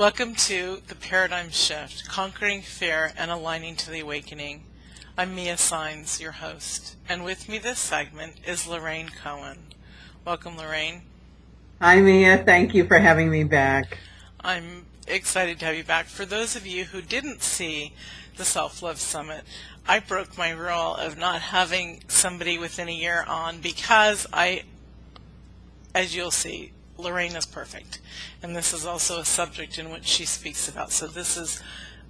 Welcome to The Paradigm Shift, Conquering Fear and Aligning to the Awakening. I'm Mia Saenz, your host, and with me this segment is Lorraine Cohen. Welcome, Lorraine. Hi, Mia. Thank you for having me back. I'm excited to have you back. For those of you who didn't see the Self-Love Summit, I broke my rule of not having somebody within a year on because as you'll see, Lorraine is perfect. And this is also a subject in which she speaks about. So this is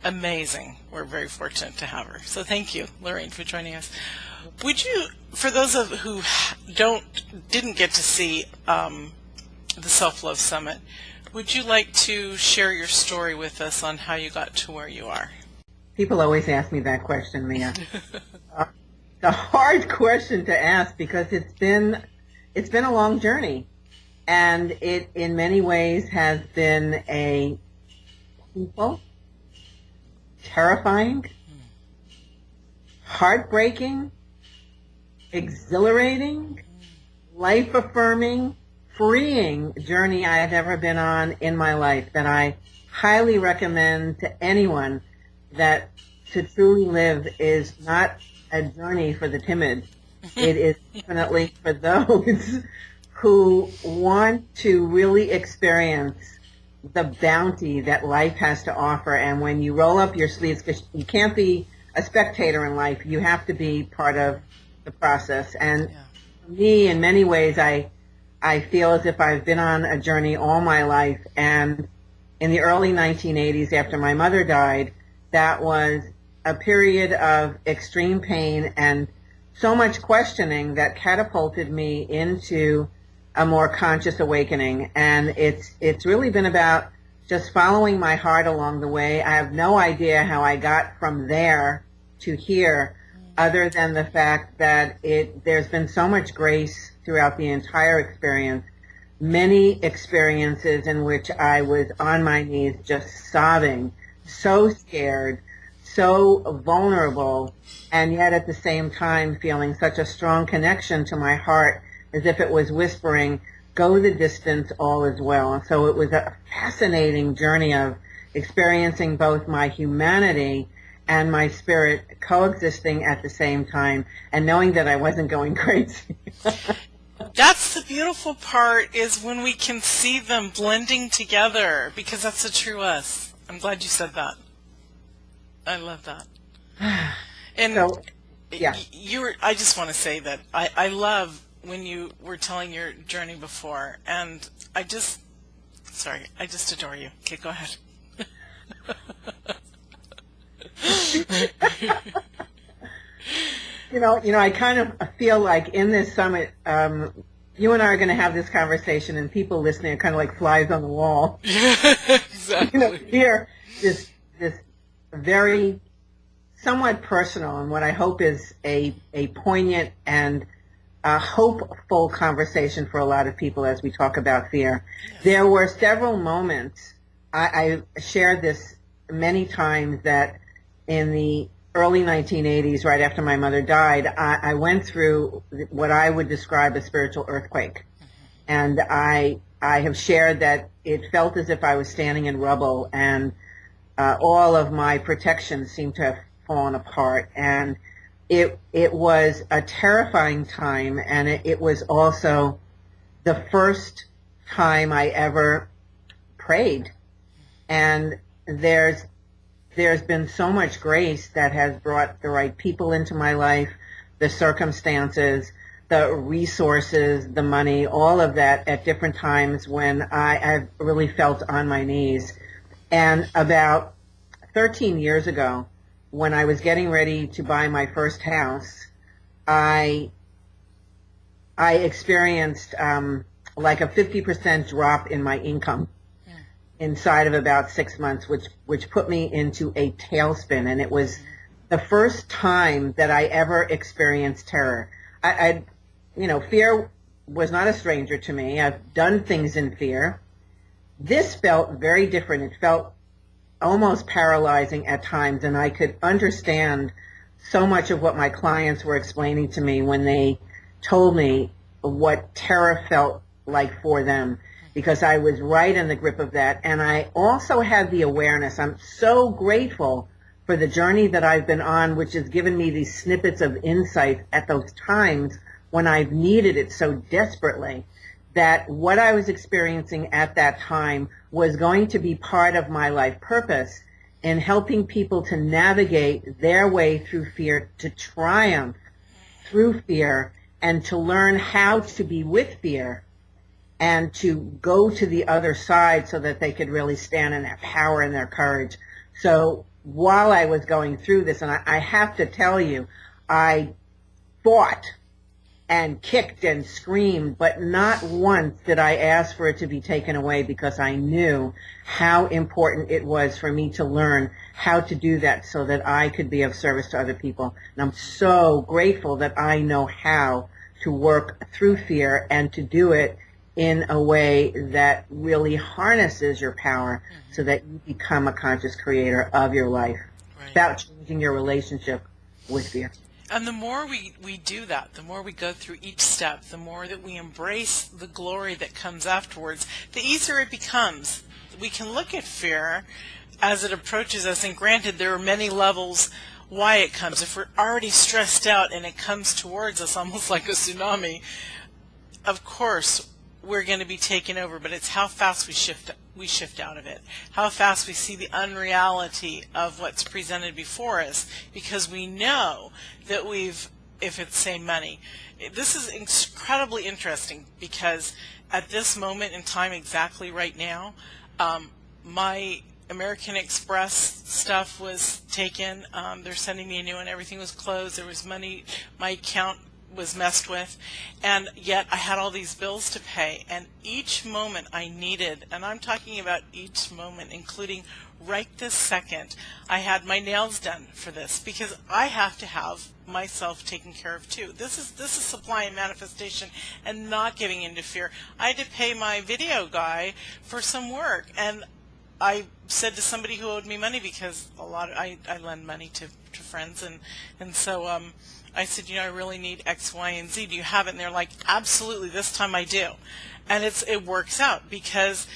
amazing. We're very fortunate to have her. So thank you, Lorraine, for joining us. Would you, for those of who didn't get to see the Self-Love Summit, would you like to share your story with us on how you got to where you are? People always ask me that question, Mia. It's a hard question to ask because it's been a long journey. And it, in many ways, has been a painful, terrifying, heartbreaking, exhilarating, life-affirming, freeing journey I have ever been on in my life that I highly recommend to anyone that to truly live is not a journey for the timid. It is definitely for those who want to really experience the bounty that life has to offer. And when you roll up your sleeves, because you can't be a spectator in life, you have to be part of the process. And for me, in many ways, I feel as if I've been on a journey all my life. And in the early 1980s, after my mother died, that was a period of extreme pain and so much questioning that catapulted me into a more conscious awakening. And it's really been about just following my heart along the way. I have no idea how I got from there to here, other than the fact that there's been so much grace throughout the entire experience. Many experiences in which I was on my knees just sobbing, so scared, so vulnerable, and yet at the same time feeling such a strong connection to my heart, as if it was whispering, go the distance, all is well. So it was a fascinating journey of experiencing both my humanity and my spirit coexisting at the same time, and knowing that I wasn't going crazy. That's the beautiful part, is when we can see them blending together, because that's the true us. I'm glad you said that. I love that. And so, yeah. I just want to say that I love when you were telling your journey before, and I just adore you. Okay, go ahead. You know, I kind of feel like in this summit, you and I are going to have this conversation, and people listening are kind of like flies on the wall. Exactly. Here, this very somewhat personal, and what I hope is a poignant and a hopeful conversation for a lot of people as we talk about fear. Yes. There were several moments, I shared this many times, that in the early 1980s, right after my mother died, I went through what I would describe as spiritual earthquake. And I have shared that it felt as if I was standing in rubble, and all of my protections seemed to have fallen apart. And it was a terrifying time, and it was also the first time I ever prayed. And there's been so much grace that has brought the right people into my life, the circumstances, the resources, the money, all of that at different times when I've really felt on my knees. And about 13 years ago, when I was getting ready to buy my first house, I experienced like a 50% drop in my income inside of about 6 months, which put me into a tailspin. And it was the first time that I ever experienced terror. Fear was not a stranger to me. I've done things in fear. This felt very different. It felt almost paralyzing at times, and I could understand so much of what my clients were explaining to me when they told me what terror felt like for them. because I was right in the grip of that. And I also had the awareness. I'm so grateful for the journey that I've been on, which has given me these snippets of insight at those times when I've needed it so desperately, that what I was experiencing at that time was going to be part of my life purpose in helping people to navigate their way through fear, to triumph through fear, and to learn how to be with fear and to go to the other side so that they could really stand in their power and their courage. So while I was going through this, and I have to tell you, I fought and kicked and screamed, but not once did I ask for it to be taken away, because I knew how important it was for me to learn how to do that so that I could be of service to other people. And I'm so grateful that I know how to work through fear and to do it in a way that really harnesses your power so that you become a conscious creator of your life without changing your relationship with fear. And the more we do that, the more we go through each step, the more that we embrace the glory that comes afterwards, the easier it becomes. We can look at fear as it approaches us, and granted, there are many levels why it comes. If we're already stressed out and it comes towards us almost like a tsunami, of course we're going to be taken over, but it's how fast we shift out of it, how fast we see the unreality of what's presented before us, because we know that if it's, say, money. This is incredibly interesting, because at this moment in time, exactly right now, my American Express stuff was taken. They're sending me a new one. Everything was closed. There was money. My account was messed with, and yet I had all these bills to pay, and each moment I needed, and I'm talking about each moment, including right this second, I had my nails done for this, because I have to have myself taken care of too. This is supply and manifestation, and not giving into fear. I had to pay my video guy for some work, and I said to somebody who owed me money, because I lend money to friends, and so I said, I really need X, Y, and Z. Do you have it? And they're like, absolutely, this time I do. And it works out, because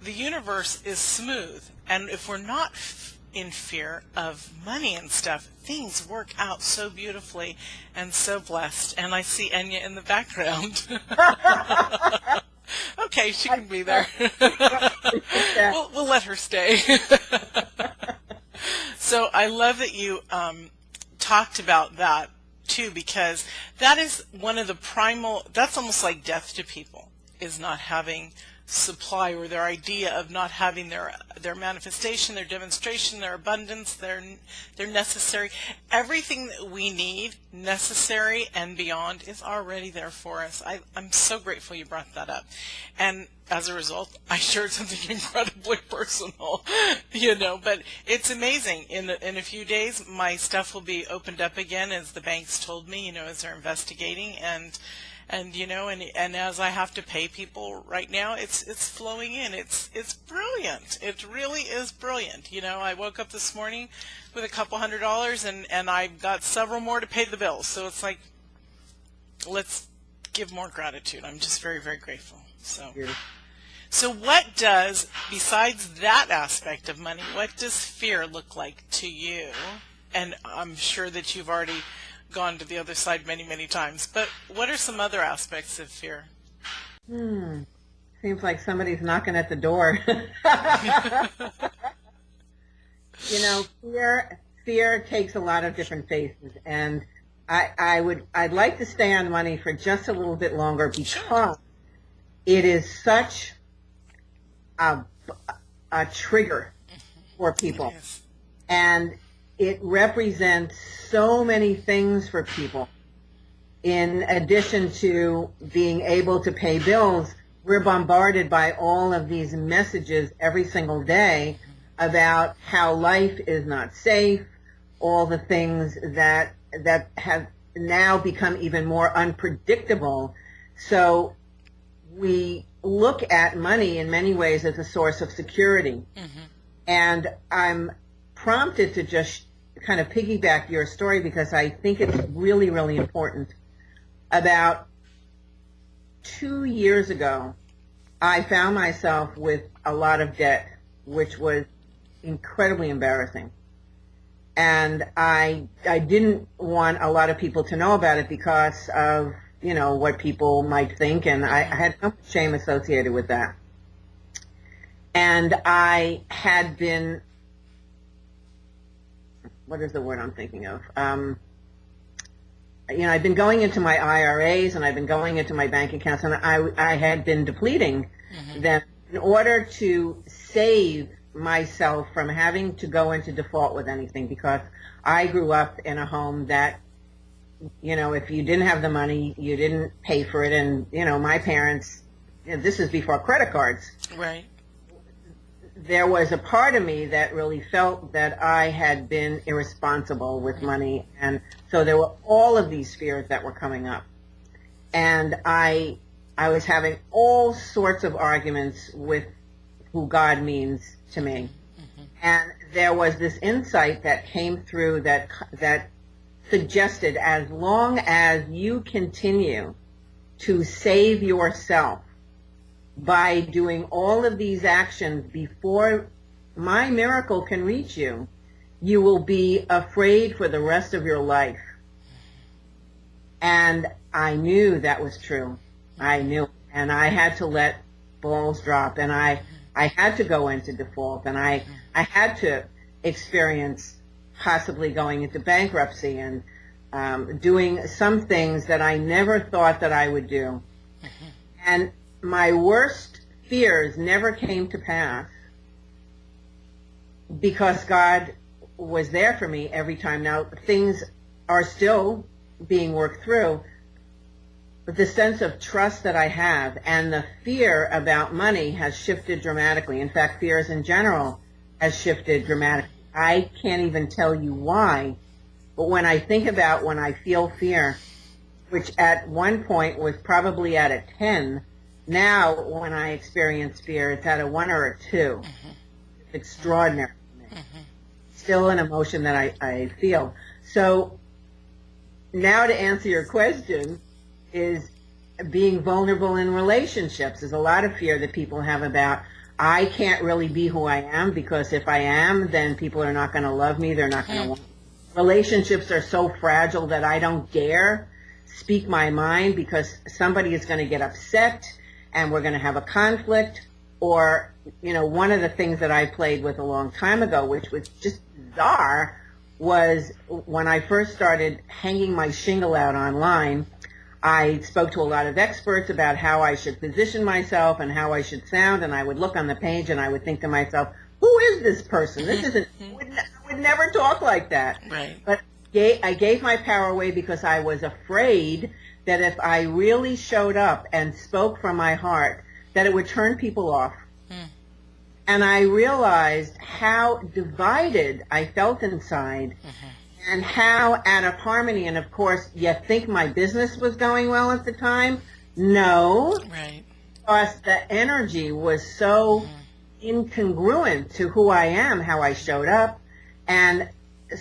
the universe is smooth. And if we're not in fear of money and stuff, things work out so beautifully and so blessed. And I see Enya in the background. Okay, she can be there. We'll let her stay. So I love that you talked about that too, because that is one of the that's almost like death to people, is not having supply, or their idea of not having their manifestation, their demonstration, their abundance, their necessary. Everything that we need, necessary and beyond, is already there for us. I'm so grateful you brought that up. And as a result, I shared something incredibly personal, but it's amazing. In a few days, my stuff will be opened up again, as the banks told me, as they're investigating, and as I have to pay people right now, it's flowing in. It's brilliant. It really is brilliant. I woke up this morning with a couple $100, and I've got several more to pay the bills. So it's like, let's give more gratitude. I'm just very, very grateful. So what does, besides that aspect of money, what does fear look like to you? And I'm sure that you've already gone to the other side many, many times, but what are some other aspects of fear? Seems like somebody's knocking at the door. Fear takes a lot of different faces, and I'd like to stay on money for just a little bit longer, because it is such a trigger for people. Yes. And it represents so many things for people. In addition to being able to pay bills, we're bombarded by all of these messages every single day about how life is not safe, all the things that have now become even more unpredictable. So we look at money in many ways as a source of security. And I'm prompted to just kind of piggyback your story, because I think it's really, really important. About 2 years ago, I found myself with a lot of debt, which was incredibly embarrassing. And I didn't want a lot of people to know about it because of, what people might think, and I had so much shame associated with that. And I had been, what is the word I'm thinking of? I've been going into my IRAs and I've been going into my bank accounts, and I had been depleting them in order to save myself from having to go into default with anything, because I grew up in a home that, if you didn't have the money, you didn't pay for it. And, my parents, this is before credit cards. Right. There was a part of me that really felt that I had been irresponsible with money. And so there were all of these fears that were coming up. And I was having all sorts of arguments with who God means to me. And there was this insight that came through that suggested, as long as you continue to save yourself by doing all of these actions before my miracle can reach you, you will be afraid for the rest of your life. And I knew that was true. I knew. And I had to let balls drop, and I had to go into default, and I had to experience possibly going into bankruptcy and doing some things that I never thought that I would do. And my worst fears never came to pass because God was there for me every time. Now, things are still being worked through, but the sense of trust that I have and the fear about money has shifted dramatically. In fact, fears in general has shifted dramatically. I can't even tell you why, but when I think about when I feel fear, which at one point was probably at a 10, now when I experience fear, it's at a 1 or a 2. It's extraordinary for me. Still an emotion that I feel. So now to answer your question, is being vulnerable in relationships. There's a lot of fear that people have about, I can't really be who I am, because if I am, then people are not going to love me. They're not going to want me. Relationships are so fragile that I don't dare speak my mind, because somebody is going to get upset and we're going to have a conflict. Or, one of the things that I played with a long time ago, which was just bizarre, was when I first started hanging my shingle out online, I spoke to a lot of experts about how I should position myself and how I should sound, and I would look on the page and I would think to myself, who is this person? This isn't, I would never talk like that. Right. But I gave my power away because I was afraid that if I really showed up and spoke from my heart, that it would turn people off. And I realized how divided I felt inside, and how out of harmony. And of course, you think my business was going well at the time? No. Right. Because the energy was so incongruent to who I am, how I showed up. And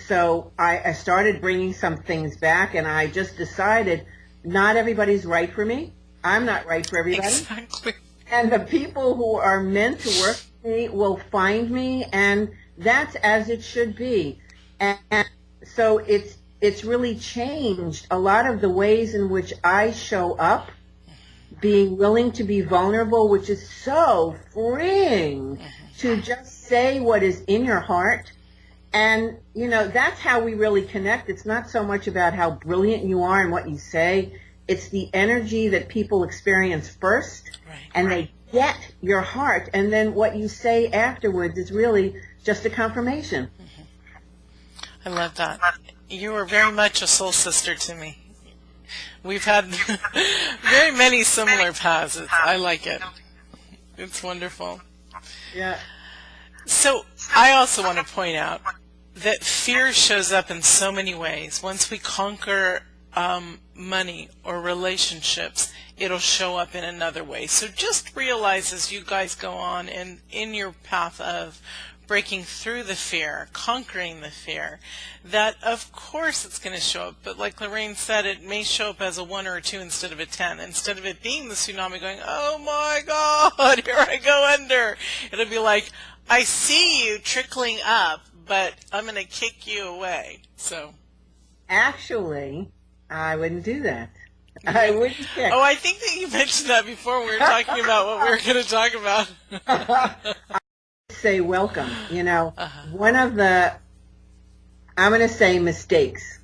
so I started bringing some things back, and I just decided not everybody's right for me. I'm not right for everybody. Exactly. And the people who are meant to work with me will find me, and that's as it should be. And so it's really changed a lot of the ways in which I show up, being willing to be vulnerable, which is so freeing to just say what is in your heart. And, that's how we really connect. It's not so much about how brilliant you are and what you say. It's the energy that people experience first, and they get your heart. And then what you say afterwards is really just a confirmation. I love that. You are very much a soul sister to me. We've had very many similar paths. I like it. It's wonderful. Yeah. So I also want to point out that fear shows up in so many ways. Once we conquer money or relationships, it'll show up in another way. So just realize as you guys go on and in your path of breaking through the fear, conquering the fear, that of course it's going to show up. But like Lorraine said, it may show up as a 1 or a 2 instead of a 10. Instead of it being the tsunami going, oh my God, here I go under. It'll be like, I see you trickling up, but I'm going to kick you away. So, actually, I wouldn't do that. I wouldn't kick. Oh, I think that you mentioned that before when we were talking about what we were going to talk about. Say welcome. You know, one of the, I'm going to say, mistakes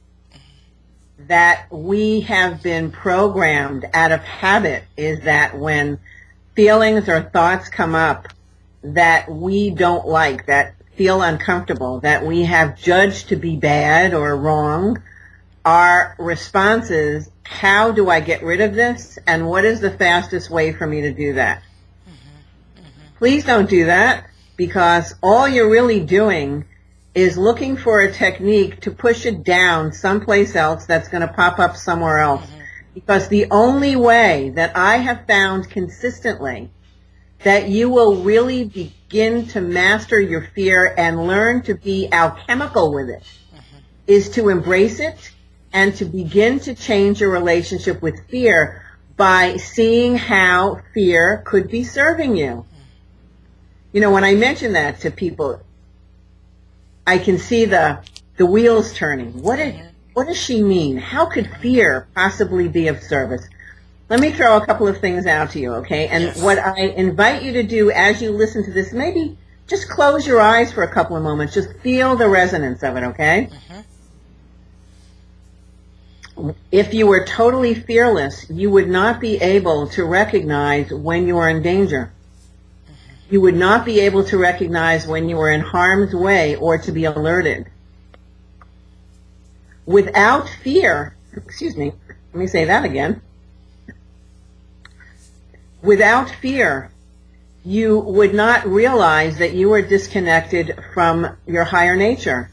that we have been programmed out of habit is that when feelings or thoughts come up that we don't like, that feel uncomfortable, that we have judged to be bad or wrong, our response is, how do I get rid of this, and what is the fastest way for me to do that? Please don't do that, because all you're really doing is looking for a technique to push it down someplace else that's going to pop up somewhere else. Because the only way that I have found consistently that you will really begin to master your fear and learn to be alchemical with it is to embrace it and to begin to change your relationship with fear by seeing how fear could be serving you. You know, when I mention that to people, I can see the wheels turning. What does she mean? How could fear possibly be of service? Let me throw a couple of things out to you, okay? And what I invite you to do as you listen to this, maybe just close your eyes for a couple of moments. Just feel the resonance of it, okay? If you were totally fearless, you would not be able to recognize when you are in danger. You would not be able to recognize when you were in harm's way or to be alerted. Without fear, excuse me, let me say that again. Without fear, you would not realize that you were disconnected from your higher nature.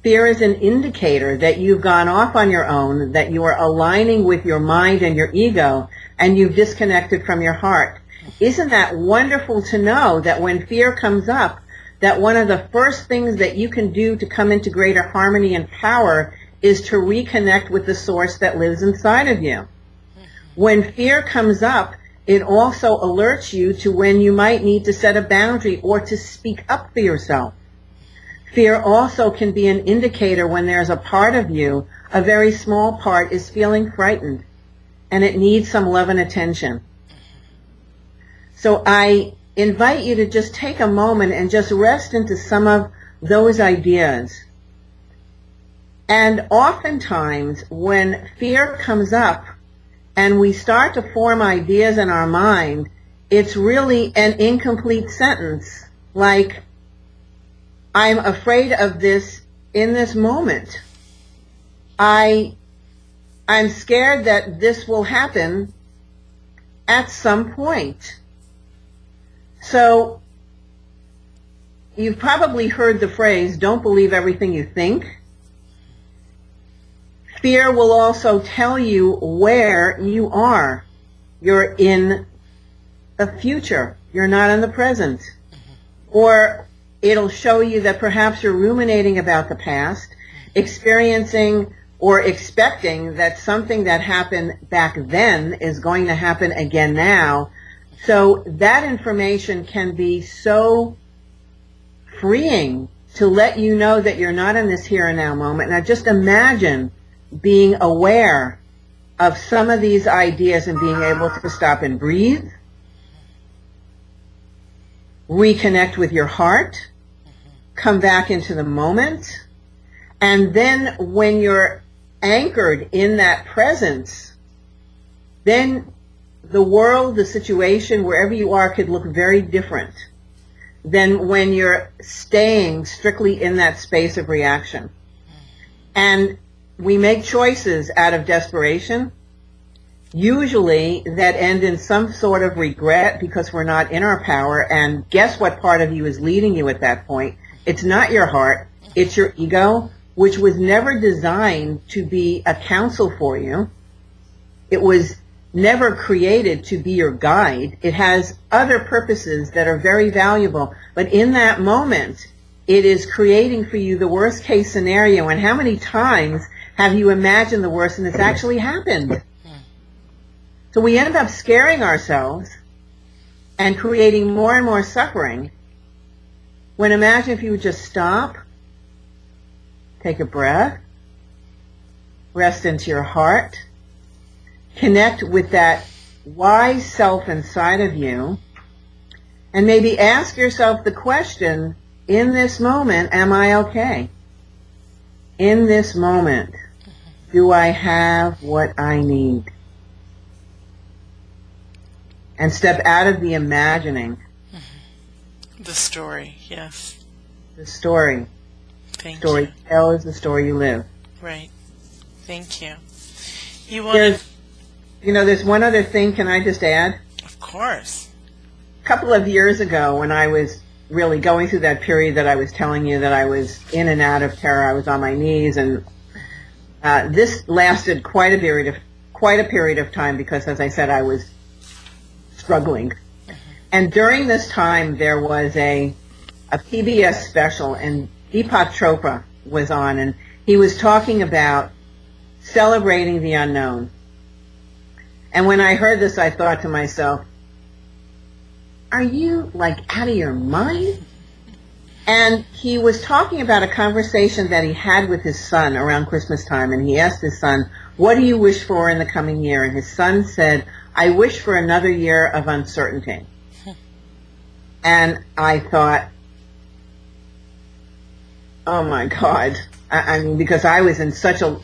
Fear is an indicator that you've gone off on your own, that you are aligning with your mind and your ego, and you've disconnected from your heart. Isn't that wonderful to know that when fear comes up, that one of the first things that you can do to come into greater harmony and power is to reconnect with the source that lives inside of you. When fear comes up, it also alerts you to when you might need to set a boundary or to speak up for yourself. Fear also can be an indicator when there's a part of you, a very small part, is feeling frightened, and it needs some love and attention. So I invite you to just take a moment and just rest into some of those ideas. And oftentimes, when fear comes up and we start to form ideas in our mind, it's really an incomplete sentence, like, I'm afraid of this in this moment. I'm scared that this will happen at some point. So you've probably heard the phrase, don't believe everything you think. Fear will also tell you where you are. You're in the future. You're not in the present. Or it'll show you that perhaps you're ruminating about the past, experiencing or expecting that something that happened back then is going to happen again now. So that information can be so freeing to let you know that you're not in this here and now moment. Now just imagine being aware of some of these ideas and being able to stop and breathe, reconnect with your heart, come back into the moment, and then when you're anchored in that presence, then the world, the situation, wherever you are, could look very different than when you're staying strictly in that space of reaction. And we make choices out of desperation, usually that end in some sort of regret because we're not in our power. And guess what part of you is leading you at that point? It's not your heart, it's your ego, which was never designed to be a counsel for you. It was never created to be your guide. It has other purposes that are very valuable. But in that moment, it is creating for you the worst case scenario. And how many times have you imagined the worst and it's actually happened? So we end up scaring ourselves and creating more and more suffering, when imagine if you would just stop, take a breath, rest into your heart, connect with that wise self inside of you, and maybe ask yourself the question, in this moment, am I okay? In this moment, do I have what I need? And step out of the imagining. The story, yes. The story. Thank Story you. tell is the story you live. Right. Thank you. You want to... There's one other thing, can I just add? Of course. A couple of years ago, when I was really going through that period that I was telling you that I was in and out of terror, I was on my knees, and this lasted quite a period of time because, as I said, I was struggling. And during this time, there was a PBS special, and Deepak Chopra was on, and he was talking about celebrating the unknown. And when I heard this, I thought to myself, are you out of your mind? And he was talking about a conversation that he had with his son around Christmas time, and he asked his son, what do you wish for in the coming year? And his son said, I wish for another year of uncertainty. And I thought, oh my God. I mean, because I was in such an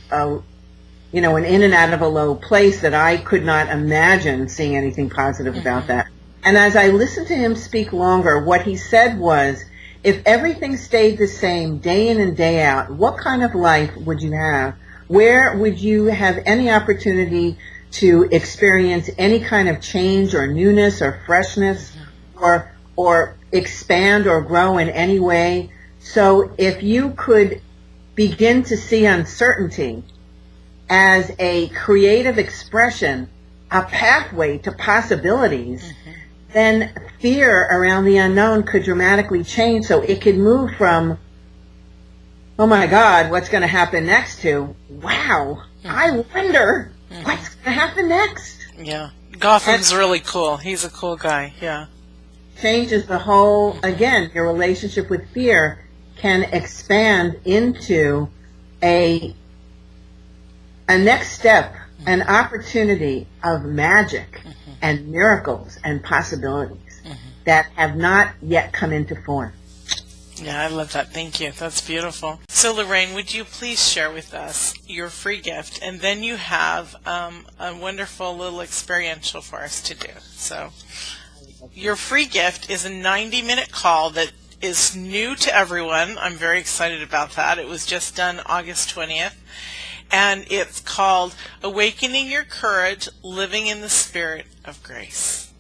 in and out of a low place that I could not imagine seeing anything positive about that. And as I listened to him speak longer, what he said was, if everything stayed the same day in and day out, what kind of life would you have? Where would you have any opportunity to experience any kind of change or newness or freshness or expand or grow in any way? So if you could begin to see uncertainty as a creative expression, a pathway to possibilities, then fear around the unknown could dramatically change. So it could move from, oh my God, what's going to happen next, to, wow, I wonder what's going to happen next. Yeah. Gotham's really cool. He's a cool guy. Yeah. Changes the whole, again, your relationship with fear can expand into a next step, an opportunity of magic and miracles and possibilities that have not yet come into form. Yeah, I love that. Thank you. That's beautiful. So, Lorraine, would you please share with us your free gift? And then you have a wonderful little experiential for us to do. So, your free gift is a 90-minute call that is new to everyone. I'm very excited about that. It was just done August 20th. And it's called Awakening Your Courage, Living in the Spirit of Grace.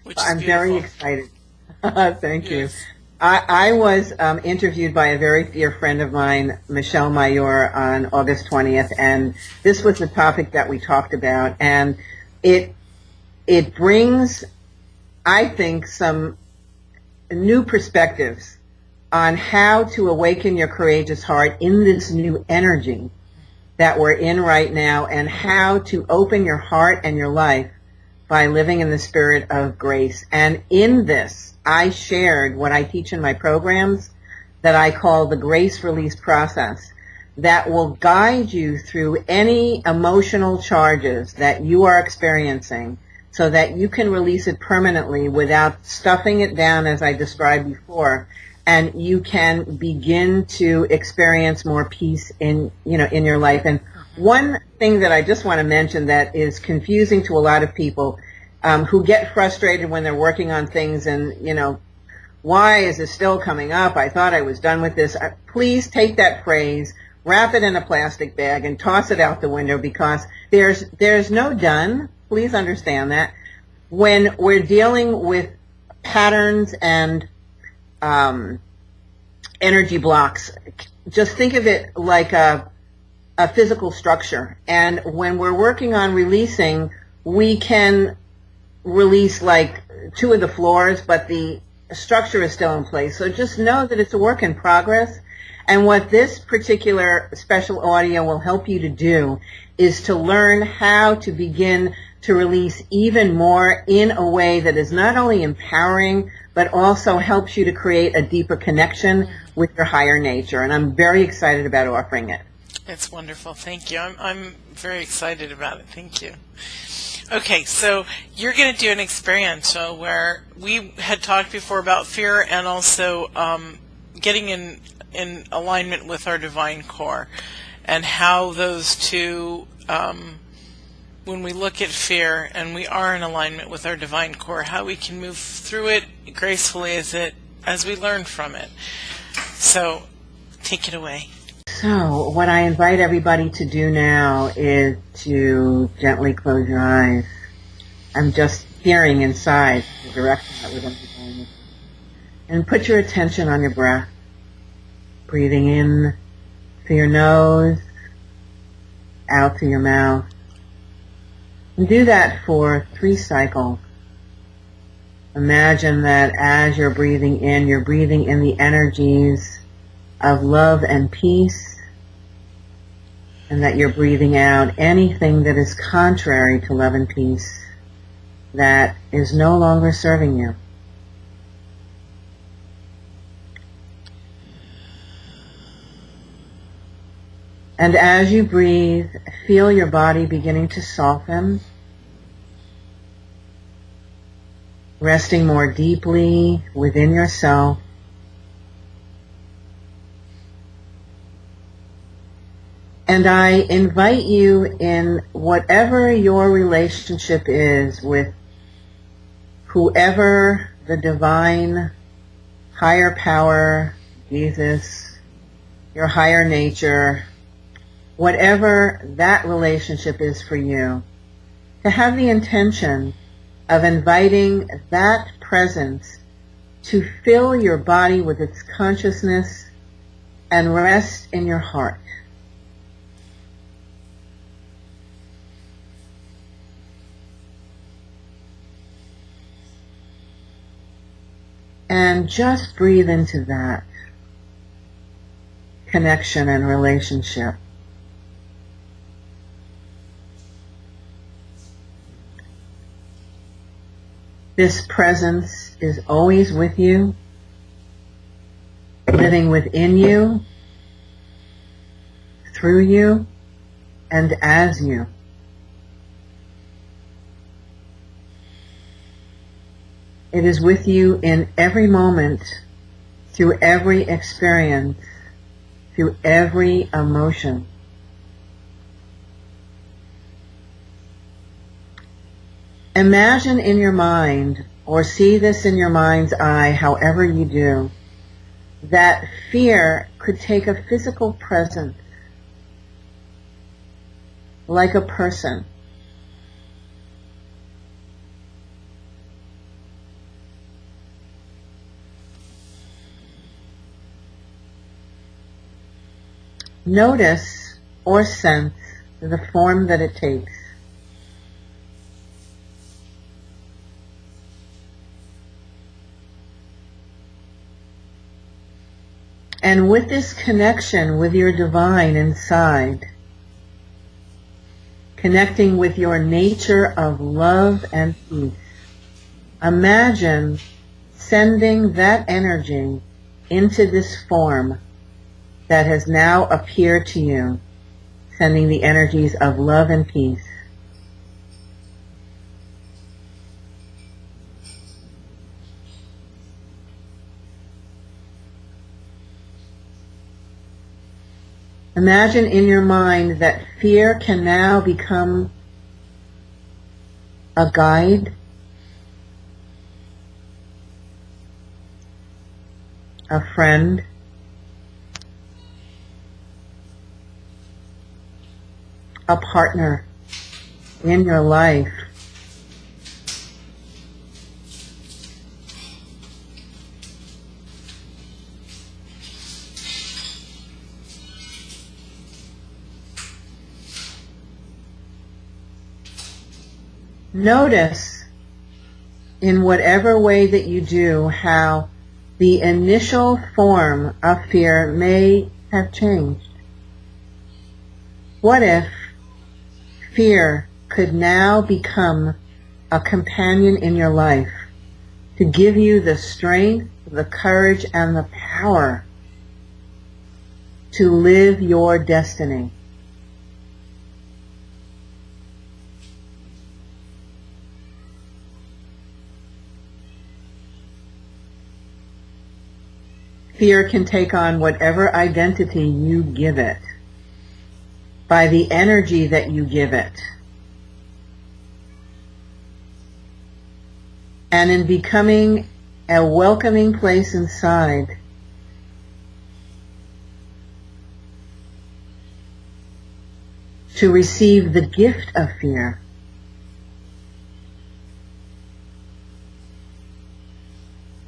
Which is I'm beautiful. very excited. Thank you. I was interviewed by a very dear friend of mine, Michelle Mayor, on August 20th, and this was the topic that we talked about. And it brings, I think, some new perspectives on how to awaken your courageous heart in this new energy that we're in right now, and how to open your heart and your life by living in the spirit of grace. And in this, I shared what I teach in my programs that I call the grace release process, that will guide you through any emotional charges that you are experiencing so that you can release it permanently without stuffing it down, as I described before, and you can begin to experience more peace in your life. And one thing that I just want to mention that is confusing to a lot of people who get frustrated when they're working on things and, why is this still coming up? I thought I was done with this. Please take that phrase, wrap it in a plastic bag, and toss it out the window, because there's no done. Please understand that. When we're dealing with patterns and energy blocks, just think of it like a physical structure. And when we're working on releasing, we can release like 2 of the floors, but the structure is still in place. So just know that it's a work in progress. And what this particular special audio will help you to do is to learn how to begin to release even more in a way that is not only empowering, but also helps you to create a deeper connection with your higher nature. And I'm very excited about offering it. It's wonderful. Thank you. I'm very excited about it. Thank you. Okay, so you're going to do an experiential where we had talked before about fear and also getting in alignment with our divine core, and how those two, when we look at fear and we are in alignment with our divine core, how we can move through it gracefully as we learn from it. So take it away. So what I invite everybody to do now is to gently close your eyes. I'm just hearing inside the direction that we're going to be going. And put your attention on your breath. Breathing in through your nose, out through your mouth. And do that for 3 cycles. Imagine that as you're breathing in the energies of love and peace, and that you're breathing out anything that is contrary to love and peace, that is no longer serving you. And as you breathe, feel your body beginning to soften, resting more deeply within yourself. And I invite you, in whatever your relationship is with whoever the divine higher power, Jesus, your higher nature, whatever that relationship is for you, to have the intention of inviting that presence to fill your body with its consciousness and rest in your heart. And just breathe into that connection and relationship. This presence is always with you, living within you, through you, and as you. It is with you in every moment, through every experience, through every emotion. Imagine in your mind, or see this in your mind's eye, however you do, that fear could take a physical presence, like a person. Notice or sense the form that it takes. And with this connection with your divine inside, connecting with your nature of love and peace, imagine sending that energy into this form that has now appeared to you, sending the energies of love and peace. Imagine in your mind that fear can now become a guide, a friend, a partner in your life. Notice in whatever way that you do, how the initial form of fear may have changed. What if fear could now become a companion in your life to give you the strength, the courage, and the power to live your destiny? Fear can take on whatever identity you give it, by the energy that you give it. And in becoming a welcoming place inside, to receive the gift of fear,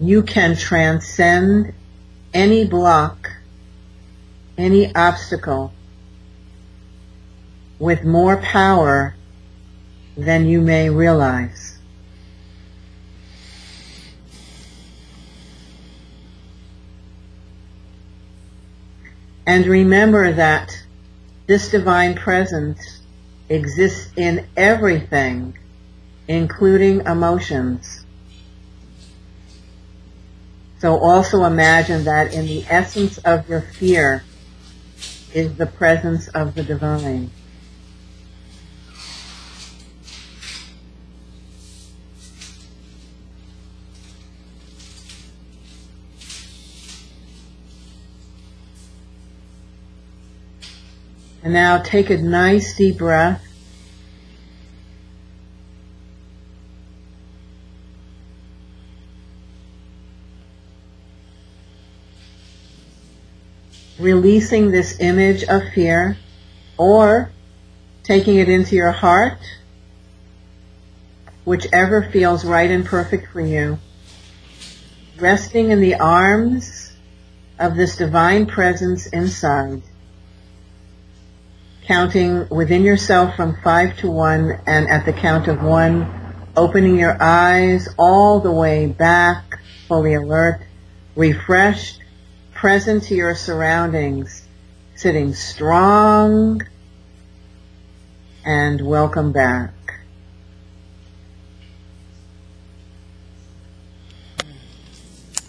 you can transcend any block, any obstacle, with more power than you may realize. And remember that this divine presence exists in everything, including emotions. So also imagine that in the essence of your fear is the presence of the divine. And now take a nice deep breath. Releasing this image of fear, or taking it into your heart, whichever feels right and perfect for you. Resting in the arms of this divine presence inside. Counting within yourself from 5 to 1, and at the count of 1, opening your eyes all the way back, fully alert, refreshed, present to your surroundings, sitting strong, and welcome back.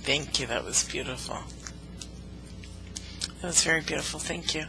Thank you. That was beautiful. That was very beautiful. Thank you.